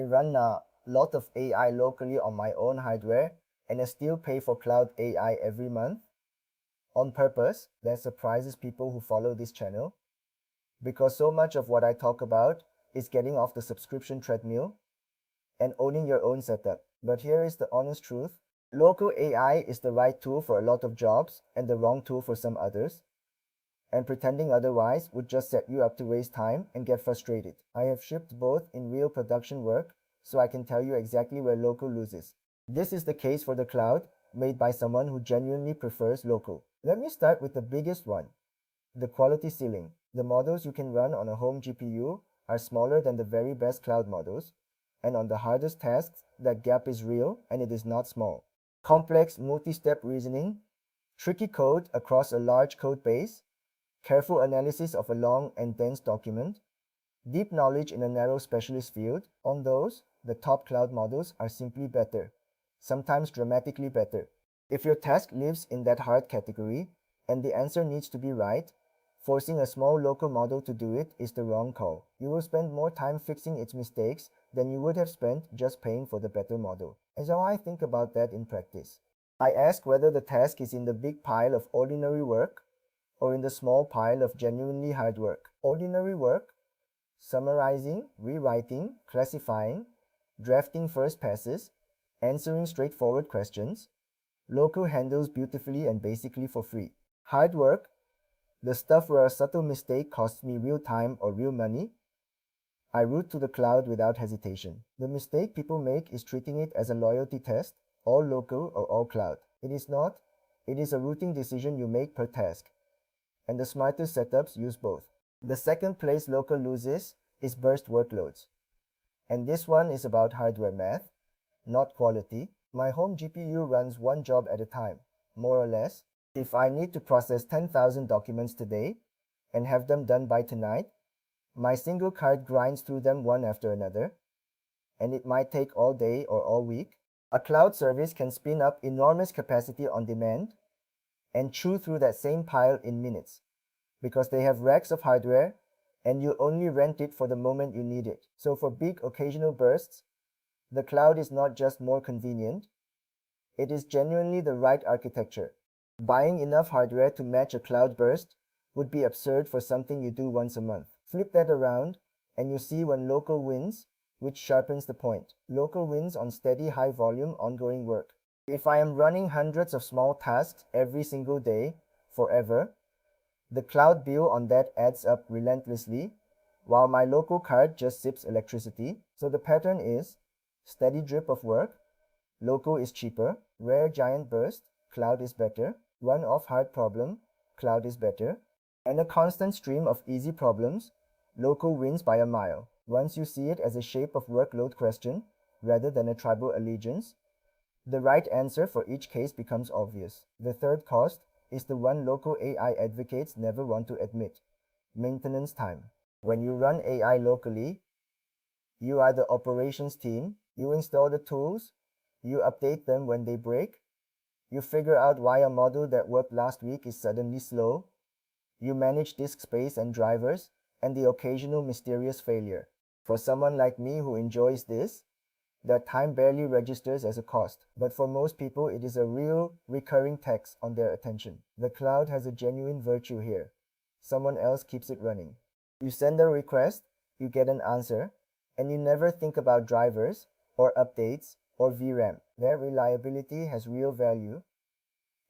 can run a lot of AI locally on my own hardware and I still pay for cloud AI every month on purpose. That surprises people who follow this channel because so much of what I talk about is getting off the subscription treadmill and owning your own setup. But here is the honest truth. Local AI is the right tool for a lot of jobs and the wrong tool for some others, and pretending otherwise would just set you up to waste time and get frustrated. I have shipped both in real production work, so I can tell you exactly where local loses. This is the case for the cloud, made by someone who genuinely prefers local. Let me start with the biggest one, the quality ceiling. The models you can run on a home GPU are smaller than the very best cloud models, and on the hardest tasks, that gap is real and it is not small. Complex multi-step reasoning, tricky code across a large code base, careful analysis of a long and dense document, deep knowledge in a narrow specialist field. On those, the top cloud models are simply better, sometimes dramatically better. If your task lives in that hard category and the answer needs to be right, forcing a small local model to do it is the wrong call. You will spend more time fixing its mistakes than you would have spent just paying for the better model. As how I think about that in practice, I ask whether the task is in the big pile of ordinary work or in the small pile of genuinely hard work. Ordinary work, summarizing, rewriting, classifying, drafting first passes, answering straightforward questions, local handles beautifully and basically for free. Hard work, the stuff where a subtle mistake costs me real time or real money, I route to the cloud without hesitation. The mistake people make is treating it as a loyalty test, all local or all cloud. It is not. It is a routing decision you make per task, and the smartest setups use both. The second place local loses is burst workloads. And this one is about hardware math, not quality. My home GPU runs one job at a time, more or less. If I need to process 10,000 documents today and have them done by tonight, my single card grinds through them one after another, and it might take all day or all week. A cloud service can spin up enormous capacity on demand and chew through that same pile in minutes, because they have racks of hardware and you only rent it for the moment you need it. So for big occasional bursts, the cloud is not just more convenient, it is genuinely the right architecture. Buying enough hardware to match a cloud burst would be absurd for something you do once a month. Flip that around and you see when local wins, which sharpens the point. Local wins on steady high volume ongoing work. If I am running hundreds of small tasks every single day, forever, the cloud bill on that adds up relentlessly, while my local card just sips electricity. So the pattern is steady drip of work, local is cheaper, rare giant burst, cloud is better, one-off hard problem, cloud is better, and a constant stream of easy problems, local wins by a mile. Once you see it as a shape of workload question rather than a tribal allegiance, the right answer for each case becomes obvious. The third cost is the one local AI advocates never want to admit: maintenance time. When you run AI locally, you are the operations team, you install the tools, you update them when they break, you figure out why a model that worked last week is suddenly slow, you manage disk space and drivers, and the occasional mysterious failure. For someone like me who enjoys this, that time barely registers as a cost, but for most people it is a real, recurring tax on their attention. The cloud has a genuine virtue here. Someone else keeps it running. You send a request, you get an answer, and you never think about drivers, or updates, or VRAM. Their reliability has real value,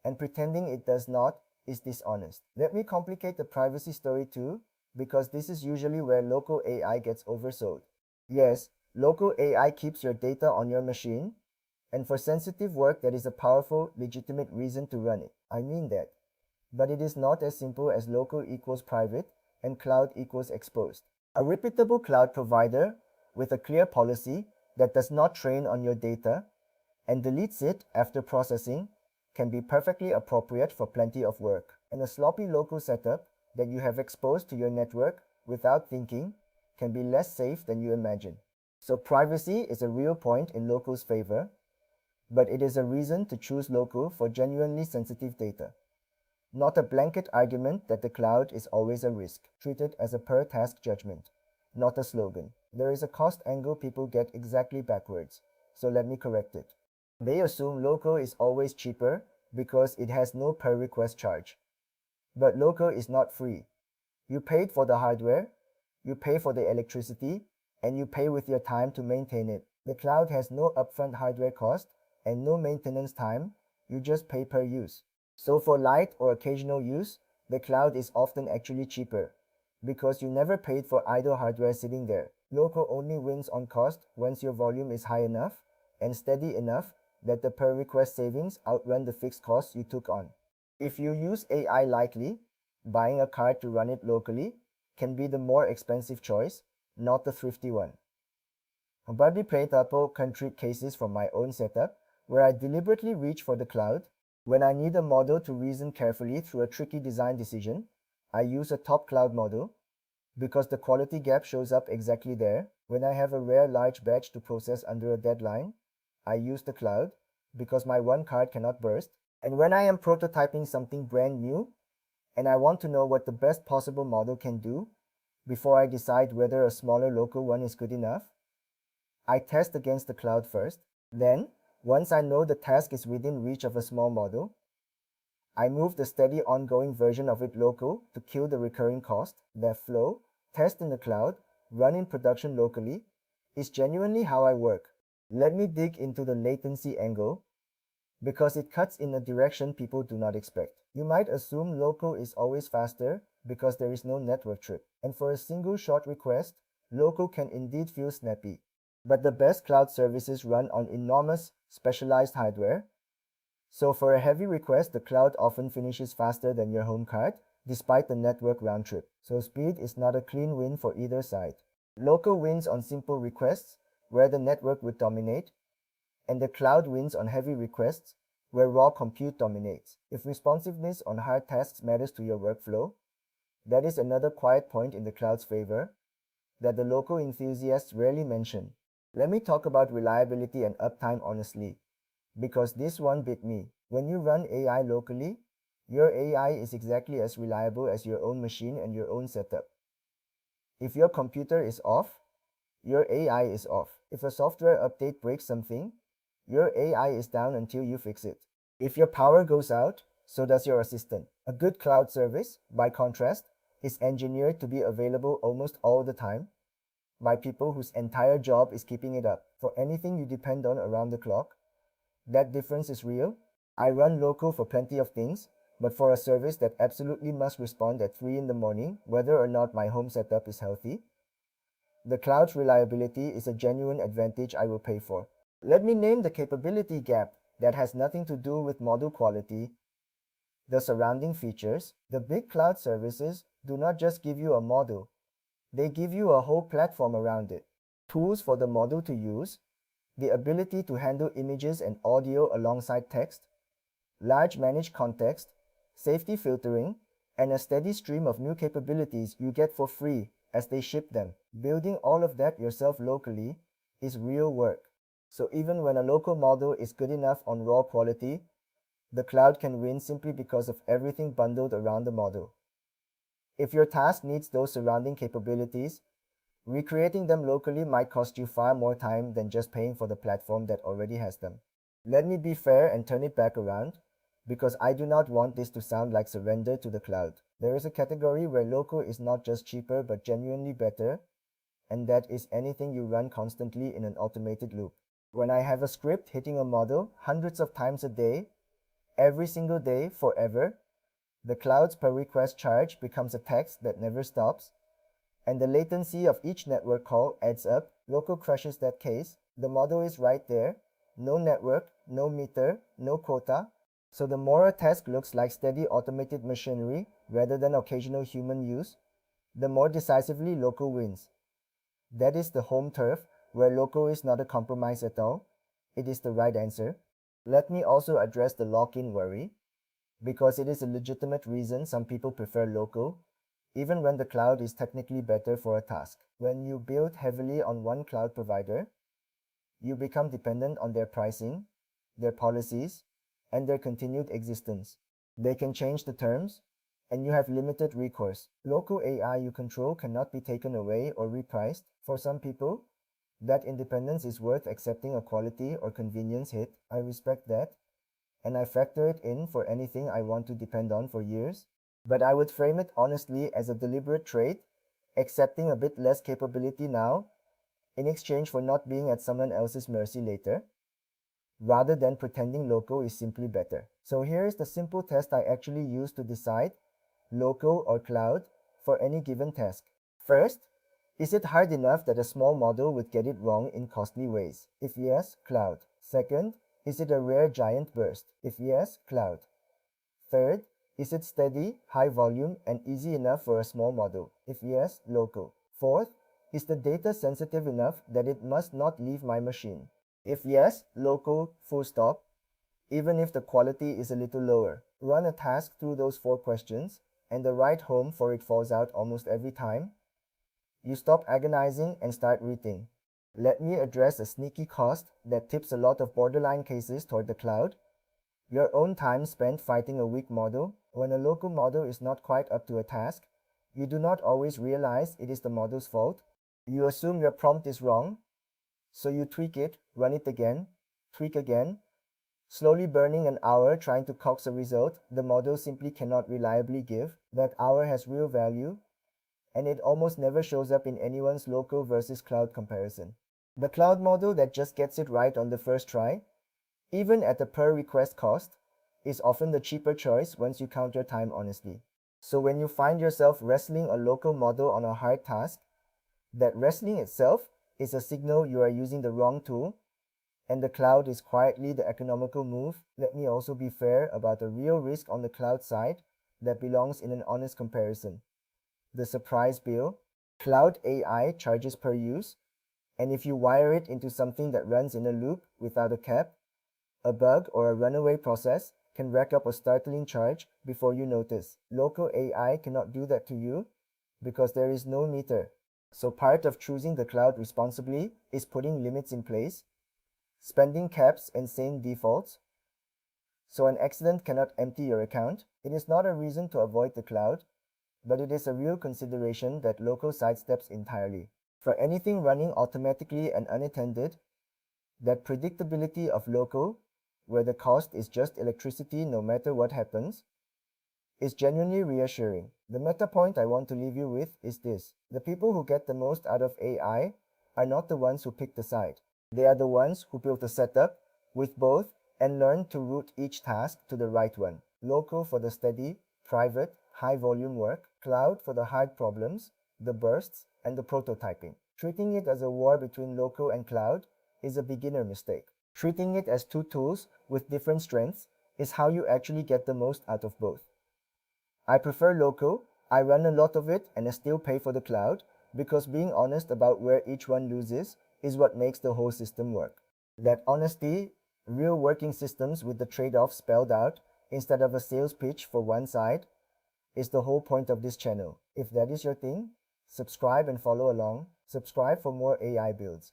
and pretending it does not is dishonest. Let me complicate the privacy story too, because this is usually where local AI gets oversold. Yes, local AI keeps your data on your machine, and for sensitive work that is a powerful, legitimate reason to run it. I mean that. But it is not as simple as local equals private and cloud equals exposed. A reputable cloud provider with a clear policy that does not train on your data and deletes it after processing can be perfectly appropriate for plenty of work. And a sloppy local setup that you have exposed to your network without thinking can be less safe than you imagine. So privacy is a real point in local's favor, but it is a reason to choose local for genuinely sensitive data. Not a blanket argument that the cloud is always a risk. Treat it as a per-task judgment, not a slogan. There is a cost angle people get exactly backwards, so let me correct it. They assume local is always cheaper because it has no per request charge. But local is not free. You paid for the hardware, you pay for the electricity, and you pay with your time to maintain it. The cloud has no upfront hardware cost and no maintenance time, you just pay per use. So for light or occasional use, the cloud is often actually cheaper, because you never paid for idle hardware sitting there. Local only wins on cost once your volume is high enough and steady enough that the per request savings outrun the fixed costs you took on. If you use AI lightly, buying a card to run it locally can be the more expensive choice, not the thrifty one. But we played couple country cases from my own setup where I deliberately reach for the cloud. When I need a model to reason carefully through a tricky design decision, I use a top cloud model because the quality gap shows up exactly there. When I have a rare large batch to process under a deadline, I use the cloud because my one card cannot burst. And when I am prototyping something brand new and I want to know what the best possible model can do before I decide whether a smaller local one is good enough, I test against the cloud first. Then, once I know the task is within reach of a small model, I move the steady ongoing version of it local to kill the recurring cost. The flow, test in the cloud, run in production locally, is genuinely how I work. Let me dig into the latency angle because it cuts in a direction people do not expect. You might assume local is always faster because there is no network trip, and for a single short request, local can indeed feel snappy. But the best cloud services run on enormous specialized hardware, so for a heavy request, the cloud often finishes faster than your home card, despite the network round trip. So speed is not a clean win for either side. Local wins on simple requests, where the network would dominate, and the cloud wins on heavy requests, where raw compute dominates. If responsiveness on hard tasks matters to your workflow, that is another quiet point in the cloud's favor that the local enthusiasts rarely mention. Let me talk about reliability and uptime honestly, because this one bit me. When you run AI locally, your AI is exactly as reliable as your own machine and your own setup. If your computer is off, your AI is off. If a software update breaks something, your AI is down until you fix it. If your power goes out, so does your assistant. A good cloud service, by contrast, is engineered to be available almost all the time by people whose entire job is keeping it up. For anything you depend on around the clock, that difference is real. I run local for plenty of things, but for a service that absolutely must respond at 3 in the morning, whether or not my home setup is healthy, the cloud's reliability is a genuine advantage I will pay for. Let me name the capability gap that has nothing to do with model quality. The surrounding features, the big cloud services do not just give you a model, they give you a whole platform around it. Tools for the model to use, the ability to handle images and audio alongside text, large managed context, safety filtering, and a steady stream of new capabilities you get for free as they ship them. Building all of that yourself locally is real work. So even when a local model is good enough on raw quality, the cloud can win simply because of everything bundled around the model. If your task needs those surrounding capabilities, recreating them locally might cost you far more time than just paying for the platform that already has them. Let me be fair and turn it back around, because I do not want this to sound like surrender to the cloud. There is a category where local is not just cheaper but genuinely better, and that is anything you run constantly in an automated loop. When I have a script hitting a model hundreds of times a day, every single day, forever, the cloud's per request charge becomes a tax that never stops, and the latency of each network call adds up. Local crushes that case. The model is right there. No network, no meter, no quota. So the more a task looks like steady automated machinery rather than occasional human use, the more decisively local wins. That is the home turf where local is not a compromise at all. It is the right answer. Let me also address the lock-in worry, because it is a legitimate reason some people prefer local, even when the cloud is technically better for a task. When you build heavily on one cloud provider, you become dependent on their pricing, their policies, and their continued existence. They can change the terms, and you have limited recourse. Local AI you control cannot be taken away or repriced. For some people, that independence is worth accepting a quality or convenience hit. I respect that, and I factor it in for anything I want to depend on for years. But I would frame it honestly as a deliberate trade, accepting a bit less capability now in exchange for not being at someone else's mercy later, rather than pretending local is simply better. So here is the simple test I actually use to decide local or cloud for any given task. First, is it hard enough that a small model would get it wrong in costly ways? If yes, cloud. Second, is it a rare giant burst? If yes, cloud. Third, is it steady, high volume, and easy enough for a small model? If yes, local. Fourth, is the data sensitive enough that it must not leave my machine? If yes, local, full stop, even if the quality is a little lower. Run a task through those 4 questions, and the right home for it falls out almost every time. You stop agonizing and start rethink. Let me address a sneaky cost that tips a lot of borderline cases toward the cloud. Your own time spent fighting a weak model. When a local model is not quite up to a task, you do not always realize it is the model's fault. You assume your prompt is wrong, so you tweak it, run it again, tweak again, slowly burning an hour trying to coax a result the model simply cannot reliably give. That hour has real value, and it almost never shows up in anyone's local versus cloud comparison. The cloud model that just gets it right on the first try, even at the per request cost, is often the cheaper choice once you count your time honestly. So when you find yourself wrestling a local model on a hard task, that wrestling itself is a signal you are using the wrong tool, and the cloud is quietly the economical move. Let me also be fair about the real risk on the cloud side that belongs in an honest comparison. The surprise bill. Cloud AI charges per use, and if you wire it into something that runs in a loop without a cap, a bug or a runaway process can rack up a startling charge before you notice. Local AI cannot do that to you because there is no meter. So part of choosing the cloud responsibly is putting limits in place, spending caps and sane defaults, so an accident cannot empty your account. It is not a reason to avoid the cloud, but it is a real consideration that local sidesteps entirely. For anything running automatically and unattended, that predictability of local, where the cost is just electricity no matter what happens, is genuinely reassuring. The meta point I want to leave you with is this: the people who get the most out of AI are not the ones who pick the side. They are the ones who built a setup with both and learn to route each task to the right one. Local for the steady, private, high volume work, cloud for the hard problems, the bursts, and the prototyping. Treating it as a war between local and cloud is a beginner mistake. Treating it as two tools with different strengths is how you actually get the most out of both. I prefer local, I run a lot of it and I still pay for the cloud, because being honest about where each one loses is what makes the whole system work. That honesty, real working systems with the trade-offs spelled out instead of a sales pitch for one side, is the whole point of this channel. If that is your thing, subscribe and follow along. Subscribe for more AI builds.